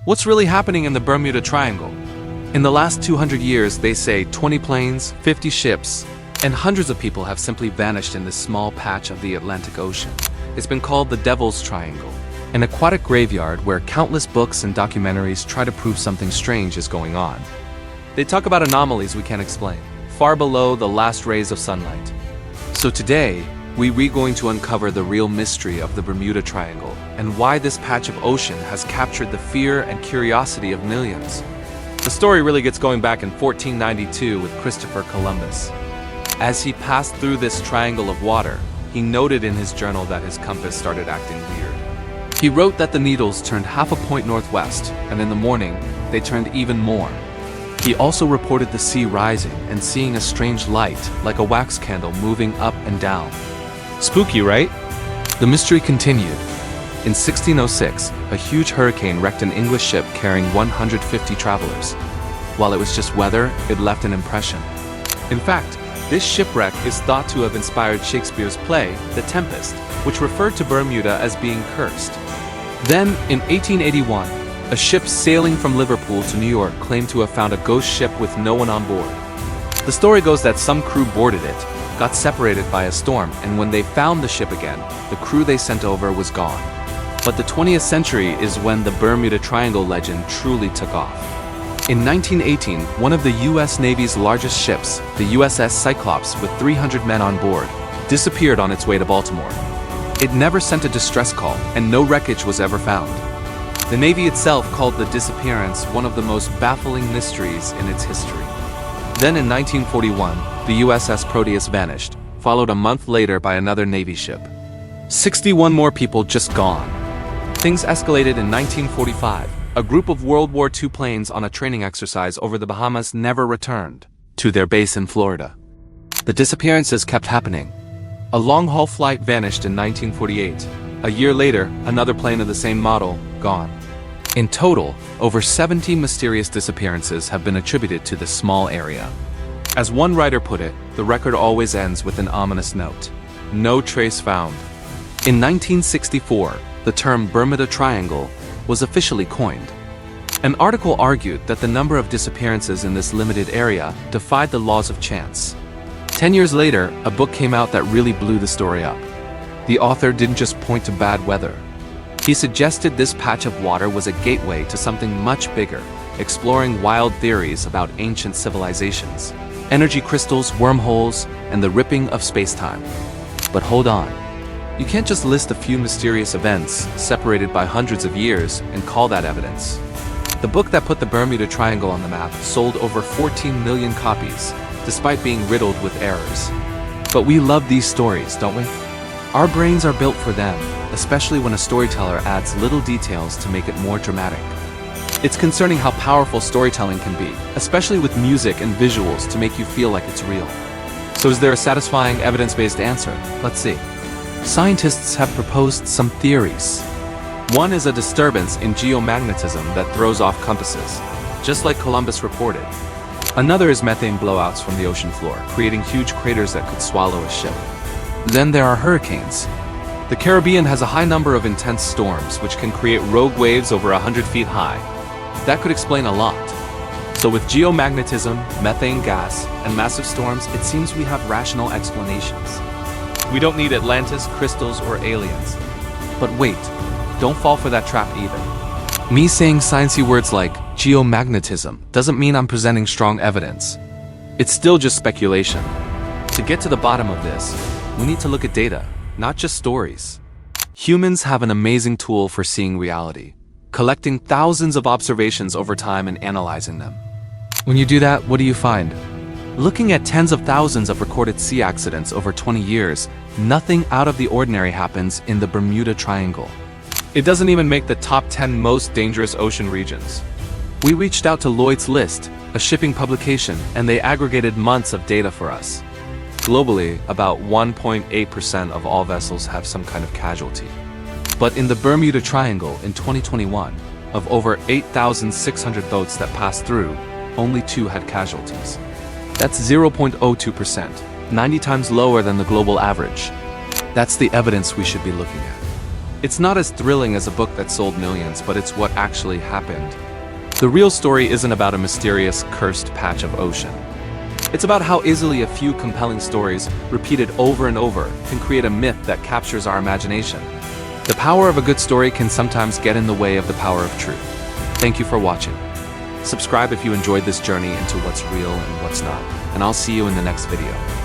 What's really happening in the Bermuda Triangle? In the last 200 years, they say 20 planes, 50 ships, and hundreds of people have simply vanished in this small patch of the Atlantic Ocean. It's been called the Devil's Triangle, an aquatic graveyard where countless books and documentaries try to prove something strange is going on. They talk about anomalies we can't explain, far below the last rays of sunlight. So today, we're going to uncover the real mystery of the Bermuda Triangle and why this patch of ocean has captured the fear and curiosity of millions. The story really gets going back in 1492 with Christopher Columbus. As he passed through this triangle of water, he noted in his journal that his compass started acting weird. He wrote that the needles turned half a point northwest, and in the morning, they turned even more. He also reported the sea rising and seeing a strange light, like a wax candle moving up and down. Spooky, right? The mystery continued. In 1606, a huge hurricane wrecked an English ship carrying 150 travelers. While it was just weather, it left an impression. In fact, this shipwreck is thought to have inspired Shakespeare's play, The Tempest, which referred to Bermuda as being cursed. Then, in 1881, a ship sailing from Liverpool to New York claimed to have found a ghost ship with no one on board. The story goes that some crew boarded it, got separated by a storm, and when they found the ship again, the crew they sent over was gone. But the 20th century is when the Bermuda Triangle legend truly took off. In 1918, one of the U.S. Navy's largest ships, the USS Cyclops with 300 men on board, disappeared on its way to Baltimore. It never sent a distress call, and no wreckage was ever found. The Navy itself called the disappearance one of the most baffling mysteries in its history. Then in 1941, the USS Proteus vanished, followed a month later by another Navy ship. 61 more people just gone. Things escalated in 1945. A group of World War II planes on a training exercise over the Bahamas never returned to their base in Florida. The disappearances kept happening. A long-haul flight vanished in 1948. A year later, another plane of the same model, gone. In total, over 70 mysterious disappearances have been attributed to this small area. As one writer put it, the record always ends with an ominous note. No trace found. In 1964, the term Bermuda Triangle was officially coined. An article argued that the number of disappearances in this limited area defied the laws of chance. 10 years later, a book came out that really blew the story up. The author didn't just point to bad weather. He suggested this patch of water was a gateway to something much bigger, exploring wild theories about ancient civilizations, energy crystals, wormholes, and the ripping of space-time. But hold on. You can't just list a few mysterious events separated by hundreds of years and call that evidence. The book that put the Bermuda Triangle on the map sold over 14 million copies, despite being riddled with errors. But we love these stories, don't we? Our brains are built for them, especially when a storyteller adds little details to make it more dramatic. It's concerning how powerful storytelling can be, especially with music and visuals to make you feel like it's real. So is there a satisfying evidence-based answer? Let's see. Scientists have proposed some theories. One is a disturbance in geomagnetism that throws off compasses, just like Columbus reported. Another is methane blowouts from the ocean floor, creating huge craters that could swallow a ship. Then there are hurricanes. The Caribbean has a high number of intense storms, which can create rogue waves over 100 feet high. That could explain a lot. So with geomagnetism, methane gas, and massive storms, it seems we have rational explanations. We don't need Atlantis, crystals, or aliens. But wait, don't fall for that trap either. Me saying sciencey words like geomagnetism doesn't mean I'm presenting strong evidence. It's still just speculation. To get to the bottom of this, we need to look at data, not just stories. Humans have an amazing tool for seeing reality, collecting thousands of observations over time and analyzing them. When you do that, what do you find? Looking at tens of thousands of recorded sea accidents over 20 years, nothing out of the ordinary happens in the Bermuda Triangle. It doesn't even make the top 10 most dangerous ocean regions. We reached out to Lloyd's List, a shipping publication, and they aggregated months of data for us. Globally, about 1.8% of all vessels have some kind of casualty. But in the Bermuda Triangle in 2021, of over 8,600 boats that passed through, only 2 had casualties. That's 0.02%, 90 times lower than the global average. That's the evidence we should be looking at. It's not as thrilling as a book that sold millions, but it's what actually happened. The real story isn't about a mysterious, cursed patch of ocean. It's about how easily a few compelling stories, repeated over and over, can create a myth that captures our imagination. The power of a good story can sometimes get in the way of the power of truth. Thank you for watching. Subscribe if you enjoyed this journey into what's real and what's not, and I'll see you in the next video.